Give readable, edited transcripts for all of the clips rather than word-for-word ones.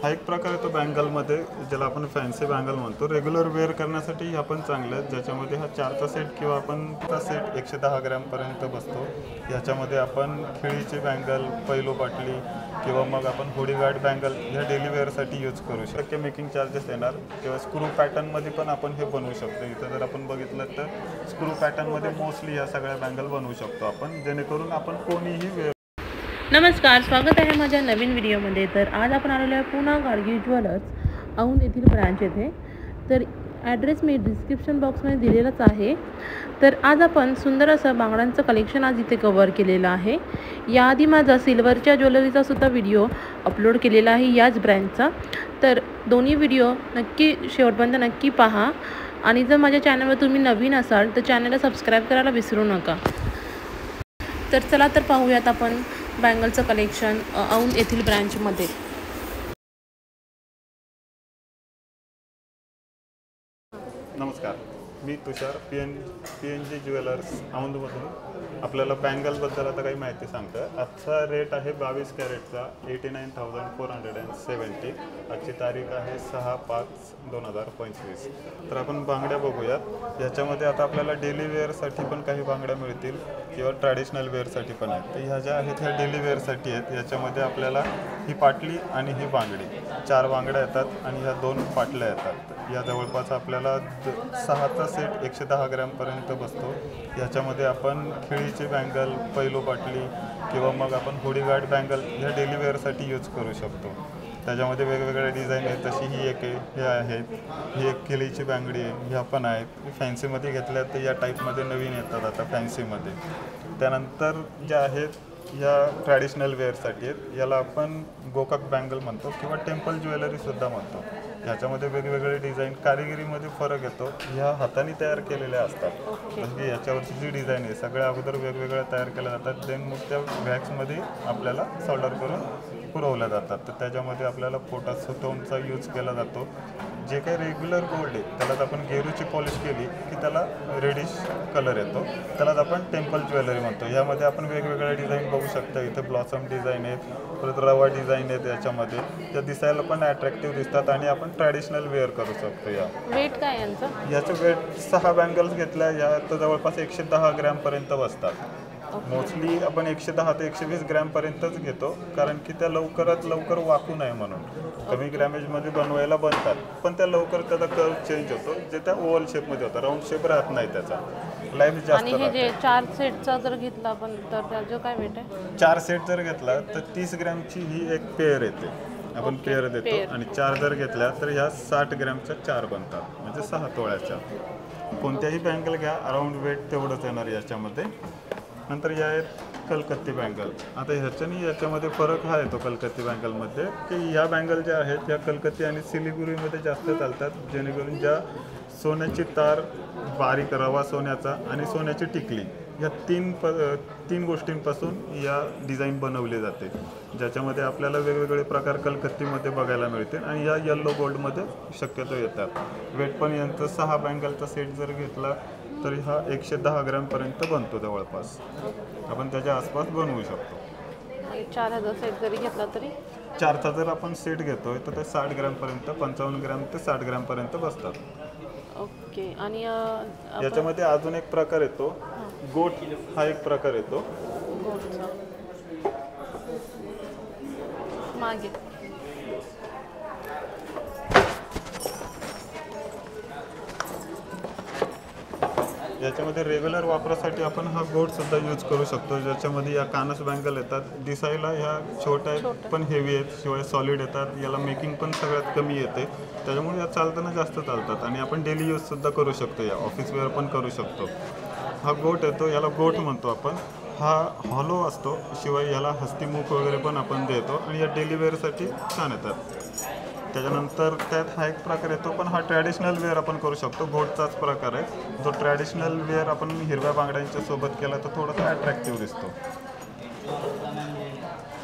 हा एक प्रकार आहे तो बँगलमध्ये, ज्याला आपण फॅन्सी बँगल म्हणतो. रेग्युलर वेअर करण्यासाठी हा पण चांगला आहे, ज्याच्यामध्ये हा 4चा सेट किंवा आपण चा सेट 110 ग्रॅमपर्यंत बसतो. ह्याच्यामध्ये आपण खिळीची बँगल, पैलू पाटली किंवा मग आपण हुडीगार्ड बँगल ह्या डेली वेअरसाठी यूज करू शकतो. मेकिंग चार्जेस येणार किंवा स्क्रू पॅटर्नमध्ये पण आपण हे बनवू शकतो. इथं जर आपण बघितलं तर स्क्रू पॅटर्नमध्ये मोस्टली ह्या सगळ्या बँगल बनवू शकतो आपण, जेणेकरून आपण कोणीही नमस्कार, स्वागत आहे माझ्या नवीन व्हिडिओमध्ये. तर आज आपण आलेलो आहे पुणा गाडगी ज्वेलर्स औंध येथील ब्रांच येथे. तर ॲड्रेस मी डिस्क्रिप्शन बॉक्समध्ये दिलेलाच आहे. तर आज आपण सुंदर असं बांगड्यांचं कलेक्शन आज इथे कव्हर केलेलं आहे. याआधी माझा सिल्वरच्या ज्वेलरीचा सुद्धा व्हिडिओ अपलोड केलेला आहे याच ब्रँचचा. तर दोन्ही व्हिडिओ नक्की शेवटपर्यंत नक्की पहा. आणि जर माझ्या चॅनलवर तुम्ही नवीन असाल तर चॅनलला सबस्क्राईब करायला विसरू नका. तर चला तर पाहूयात आपण बँगलचं कलेक्शन औंध येथील ब्रँचमध्ये. नमस्कार, मी तुषार PNG ज्वेलर्स औंधमधून आपल्याला बँगलबद्दल आता काही माहिती सांगतं. आजचा रेट आहे 22 कॅरेटचा 89,470. आजची तारीख आहे 6/5/2025. तर आपण बांगड्या बघूयात. याच्यामध्ये आता आपल्याला डेली वेअरसाठी पण काही बांगड्या मिळतील किंवा ट्रॅडिशनल वेअरसाठी पण आहेत. तर ह्या ज्या आहेत ह्या डेली वेअरसाठी आहेत. याच्यामध्ये आपल्याला ही पाटली आणि ही बांगडी 4 बांगड्या येतात आणि ह्या 2 पाटल्या येतात. या जवळपास आपल्याला 6चा सेट 110 ग्रॅमपर्यंत बसतो. याच्यामध्ये आपण खिळीची बँगल, पैलू पाटली किंवा मग आपण हुडीगार्ड बँगल ह्या डेली वेअरसाठी यूज करू शकतो. त्याच्यामध्ये वेगवेगळे डिझाईन आहेत. तशी ही एक आहे, हे आहेत, ही एक खिळीची बांगडी आहे, ह्या पण आहेत. फॅन्सीमध्ये घेतल्या तर या टाईपमध्ये नवीन येतात आता फॅन्सीमध्ये. त्यानंतर ज्या आहेत ह्या ट्रॅडिशनल वेअरसाठी आहेत. याला आपण गोकाक बँगल म्हणतो किंवा टेम्पल ज्वेलरीसुद्धा म्हणतो. ह्याच्यामध्ये वेगवेगळे डिझाईन, कारिगिरीमध्ये फरक येतो. ह्या हाताने तयार केलेल्या असतात. जसं की याच्यावरची जी डिझाईन आहे सगळ्या अगोदर वेगवेगळ्या तयार केल्या जातात. देन मग त्या वॅक्समध्ये आपल्याला सॉल्डर करून पुरवल्या जातात. तर त्याच्यामध्ये आपल्याला पोटास स्टोनचा यूज केला जातो. जे काही रेग्युलर गोल्ड आहे त्यालाच आपण गेरूची पॉलिश केली की त्याला रेडिश कलर येतो. त्यालाच आपण टेम्पल ज्वेलरी म्हणतो. यामध्ये आपण वेगवेगळ्या डिझाईन बघू शकता. इथे ब्लॉसम डिझाईन आहेत, परत रवा डिझाईन आहेत. याच्यामध्ये त्या दिसायला पण अट्रॅक्टिव्ह दिसतात आणि आपण ट्रॅडिशनल वेअर करू शकतो. या वेट काय यांचं? याचं वेट 6 बँगल्स घेतल्या या तर जवळपास 110 ग्रॅमपर्यंत बसतात. मोस्टली आपण 110 ते 120 ग्रॅमपर्यंतच घेतो, कारण की त्या लवकरात लवकर वाकू नये म्हणून. कमी ग्रॅमेजमध्ये बनवायला बनतात पण त्या लवकर त्याचा कर्व चेंज होतो, जे त्या ओव्हल शेपमध्ये होतं. राऊंड शेप राहत नाही, त्याचा लाईफ जास्त. आणि हे जे 4 सेटचा जर घेतला आपण तर त्याचं काय वेट आहे? 4 सेट जर घेतला तर 30 ग्रॅमची ही एक पेअर येते. आपण पेअर देतो आणि 4 जर घेतल्या तर ह्या 60 ग्रॅमच्या 4 बनतात, म्हणजे 6 तोळ्याच्या. कोणत्याही बँगल घ्या, अराऊंड वेट तेवढंच येणार याच्यामध्ये. नंतर या आहेत कलकत्ती बँगल. आता ह्याच्यानी याच्यामध्ये फरक हा येतो कलकत्ती बँगलमध्ये, की ह्या बँगल ज्या आहेत ह्या कलकत्ती आणि सिलिगुरीमध्ये जास्त चालतात, जेणेकरून ज्या सोन्याची तार, बारीक रवा सोन्याचा आणि सोन्याची टिकली या तीन गोष्टींपासून या डिझाईन बनवली जाते, ज्याच्यामध्ये आपल्याला वेगवेगळे प्रकार कलकत्तीमध्ये बघायला मिळतील आणि या येल्लो गोल्डमध्ये शक्यतो येतात. वेट पण यांचं 6 बँगलचा सेट जर घेतला तर हा 110 ग्रॅमपर्यंत बनतो जवळपास. आपण त्याच्या आसपास बनवू शकतो. आणि 4000 सेट जरी घेतला तरी 4चा जर आपण सेट घेतोय तर ते 60 ग्रॅमपर्यंत, 55 ग्रॅम ते 60 ग्रॅमपर्यंत बसतात. ओके. आणि याच्यामध्ये अजून एक प्रकार येतो, गोट हा एक प्रकार येतो. गोल्डचा मागे याच्यामध्ये रेग्युलर वापरासाठी आपण हा गोटसुद्धा यूज करू शकतो. ज्याच्यामध्ये या कानस बँगल येतात. दिसायला ह्या छोट्या आहेत पण हेवी आहेत, शिवाय सॉलिड येतात. याला मेकिंग पण सगळ्यात कमी येते, त्याच्यामुळे या चालताना जास्त चालतात आणि आपण डेली यूजसुद्धा करू शकतो. या ऑफिस वेअर पण करू शकतो. हा गोट येतो, याला गोट म्हणतो आपण. हा हॉलो असतो, शिवाय याला हस्तीमुख वगैरे पण आपण देतो आणि या डेली वेअरसाठी छान येतात. त्याच्यानंतर त्यात हा एक प्रकार येतो, पण हा ट्रॅडिशनल वेअर आपण करू शकतो. गोटचाच प्रकार आहे, जो ट्रॅडिशनल वेअर आपण हिरव्या बांगड्यांच्या सोबत केला तर थोडासा अट्रॅक्टिव्ह दिसतो.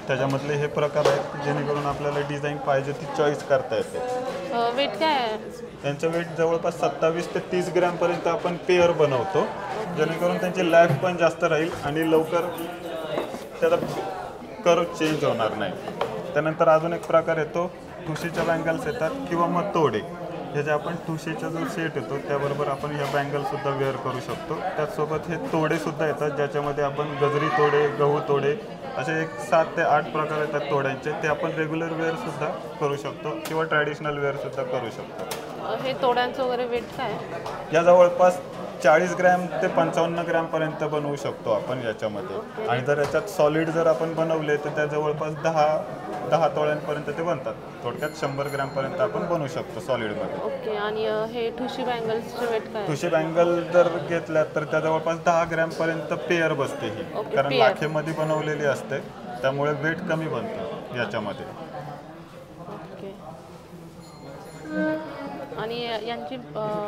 त्याच्यामधले हे प्रकार आहेत, जेणेकरून आपल्याला डिझाईन पाहिजे ती चॉईस करता येते. वेट काय आहे त्यांचं वेट जवळपास 27 ते 30 ग्रॅमपर्यंत आपण पेअर बनवतो, जेणेकरून त्यांची लाईफ पण जास्त राहील आणि लवकर त्याचा कर्व चेंज होणार नाही. त्यानंतर अजून एक प्रकार येतो ठुशीच्या बँगल्स येतात किंवा मग तोडे. ह्याच्या आपण ठुशीचा जो सेट येतो त्याबरोबर आपण ह्या बँगलसुद्धा वेअर करू शकतो. त्याचसोबत हे तोडेसुद्धा येतात ज्याच्यामध्ये आपण गजरी तोडे, गहू तोडे असे एक 7 ते 8 प्रकार येतात तोड्यांचे. ते आपण रेग्युलर वेअरसुद्धा करू शकतो किंवा ट्रॅडिशनल वेअरसुद्धा करू शकतो. हे तोड्यांचं वगैरे वेट काय आहे? या जवळपास 40 ग्रॅम ते 55 ग्रॅमपर्यंत बनवू शकतो आपण याच्यामध्ये. आणि जर याच्यात सॉलिड जर आपण बनवले तर त्या जवळपास 10 तोळ्यांपर्यंत ते बनतात. थोडक्यात 100 ग्रॅमपर्यंत आपण बनवू शकतो सॉलिडमध्ये. ओके. आणि हे ठुशी बँगल्सचं वेट काय आहे? ठुशी बँगल जर घेतल्या तर त्या जवळपास 10 ग्रॅमपर्यंत पेअर बसते ही. कारण लाखेमध्ये बनवलेली असते त्यामुळे वेट कमी बनतं याच्यामध्ये. ओके. आणि यांची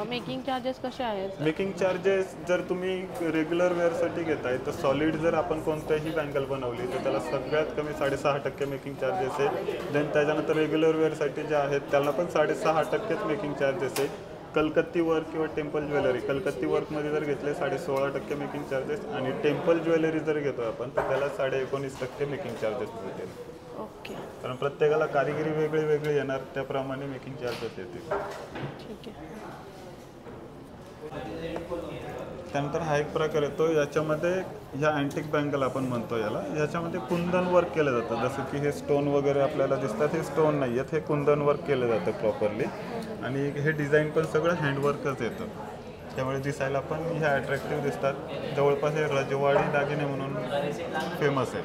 मेकिंग चार्जेस कसे आहेत? मेकिंग चार्जेस जर तुम्ही रेग्युलर वेअरसाठी घेताय तर सॉलिड जर आपण कोणत्याही बँगल बनवली तर त्याला सगळ्यात कमी 6.5% मेकिंग चार्जेस आहे. देन त्याच्यानंतर रेग्युलर वेअरसाठी जे आहेत त्याला पण 6.5%च मेकिंग चार्जेस आहे. कलकत्ती वर्क किंवा टेम्पल ज्वेलरी, कलकत्ती वर्कमध्ये जर घेतले 16.5% मेकिंग चार्जेस आणि टेम्पल ज्वेलरी जर घेतो आपण तर त्याला 19.5% मेकिंग चार्जेस मिळतील. ओके. कारण प्रत्येकाला कारिगिरी वेगळी वेगळी येणार त्याप्रमाणे मेकिंग चार्जेस येतील. ठीक आहे. त्यानंतर हा एक प्रकार येतो याच्यामध्ये ह्या अँटिक बँगल आपण म्हणतो याला. याच्यामध्ये कुंदन वर्क केलं जातं. जसं की हे स्टोन वगैरे आपल्याला दिसतात, हे स्टोन नाही आहेत, हे कुंदन वर्क केलं जातं प्रॉपरली. आणि हे डिझाईन पण सगळं हँडवर्कच येतं त्यामुळे दिसायला पण ह्या अट्रॅक्टिव्ह दिसतात. जवळपास हे रजवाडी दागिने म्हणून फेमस आहे.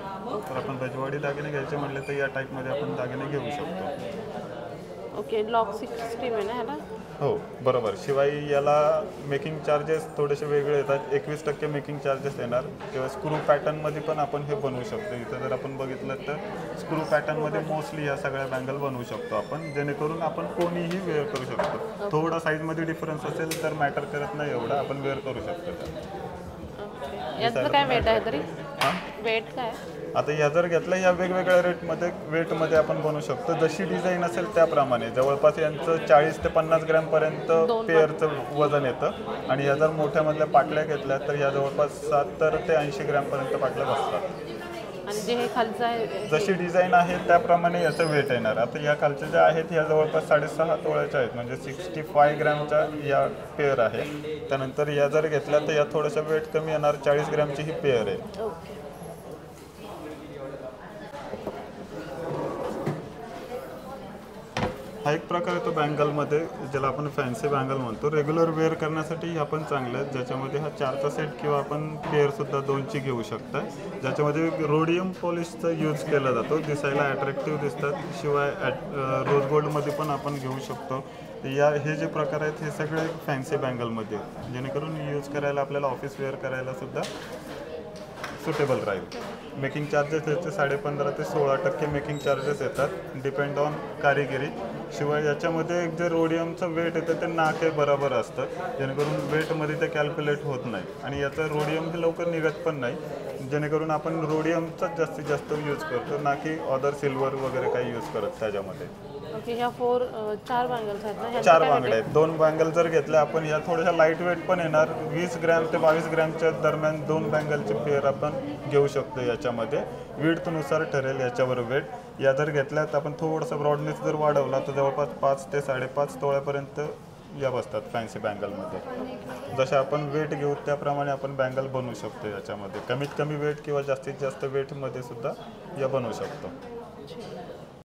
तर आपण रजवाडी दागिने घ्यायचे म्हटले तर या टाईपमध्ये आपण दागिने घेऊ शकतो. ओके. लॉक 60 आहे ना ह्याला? हो बरोबर. शिवाय याला मेकिंग चार्जेस थोडेसे वेगळे येतात. 21% मेकिंग चार्जेस येणार. किंवा स्क्रू पॅटर्नमध्ये पण आपण हे बनवू शकतो. इथं जर आपण बघितलं तर स्क्रू पॅटर्नमध्ये मोस्टली ह्या सगळ्या बँगल बनवू शकतो आपण, जेणेकरून आपण कोणीही वेअर करू शकतो. थोडा साईजमध्ये डिफरन्स असेल तर मॅटर करत नाही एवढा, आपण वेअर करू शकतो. याचं काय वेट आहे तरी? वेट काय? आता ह्या जर घेतलं ह्या वेगवेगळ्या वेटमध्ये आपण बनवू शकतो. जशी डिझाईन असेल त्याप्रमाणे. जवळपास यांचं 40 ते 50 ग्रॅमपर्यंत पेअरचं वजन येतं. आणि ह्या जर मोठ्यामधल्या पाटल्या घेतल्या तर ह्या जवळपास 70 ते 80 ग्रॅमपर्यंत पाटल्या बसतात. आणि जे हे खालचं आहे, जशी डिझाईन आहे त्याप्रमाणे याचं वेट येणार. आता या खालच्या ज्या आहेत ह्या जवळपास 6.5 तोळ्याच्या आहेत, म्हणजे 65 ग्रॅमच्या या पेअर आहे. त्यानंतर या जर घेतल्या तर या थोडंसं वेट कमी येणार, 40 ग्रॅमची ही पेअर आहे. ओके. हा एक प्रकार येतो बँगलमध्ये ज्याला आपण फॅन्सी बँगल म्हणतो. रेग्युलर वेअर करण्यासाठी ह्या पण चांगल्या आहेत, ज्याच्यामध्ये हा 4चा सेट किंवा आपण पेअरसुद्धा 2ची घेऊ शकता. ज्याच्यामध्ये रोडियम पॉलिशचा यूज केला जातो, दिसायला अट्रॅक्टिव्ह दिसतात. शिवाय रोज गोल्डमध्ये पण आपण घेऊ शकतो. हे जे प्रकार आहेत हे सगळे फॅन्सी बँगलमध्ये, जेणेकरून यूज करायला आपल्याला ऑफिस वेअर करायला सुद्धा सुटेबल राहील. मेकिंग चार्जेस याचे 15.5 ते 16% मेकिंग चार्जेस येतात, डिपेंड ऑन कारिगिरी. शिवाय याच्यामध्ये जे रोडियमचं वेट येतं ते नाके बरोबर असतं, जेणेकरून वेटमध्ये ते कॅल्क्युलेट होत नाही. आणि याचं रोडियम हे लवकर निघत पण नाही, जेणेकरून आपण रोडियमचाच जास्तीत जास्त यूज करतो, ना की अदर सिल्वर वगैरे काही यूज करत त्याच्यामध्ये. ओके. ह्या 4 बँगल्स आहेत ना? 4 बांगड्या आहेत. 2 बँगल जर घेतल्या आपण ह्या थोड्याशा लाईट वेट पण येणार. 20 ग्रॅम ते 22 ग्रॅमच्या दरम्यान 2 बँगलचे पेअर आपण घेऊ शकतो. याच्यामध्ये विड्थनुसार ठरेल याच्यावर वेट. या जर घेतल्या तर आपण थोडंसं ब्रॉडनेस जर वाढवला तर जवळपास 5 ते 5.5 तोळ्यापर्यंत या बसतात फॅन्सी बँगलमध्ये. जसे आपण वेट घेऊ त्याप्रमाणे आपण बँगल बनवू शकतो. याच्यामध्ये कमीत कमी वेट किंवा जास्तीत जास्त वेटमध्ये सुद्धा या बनवू शकतो.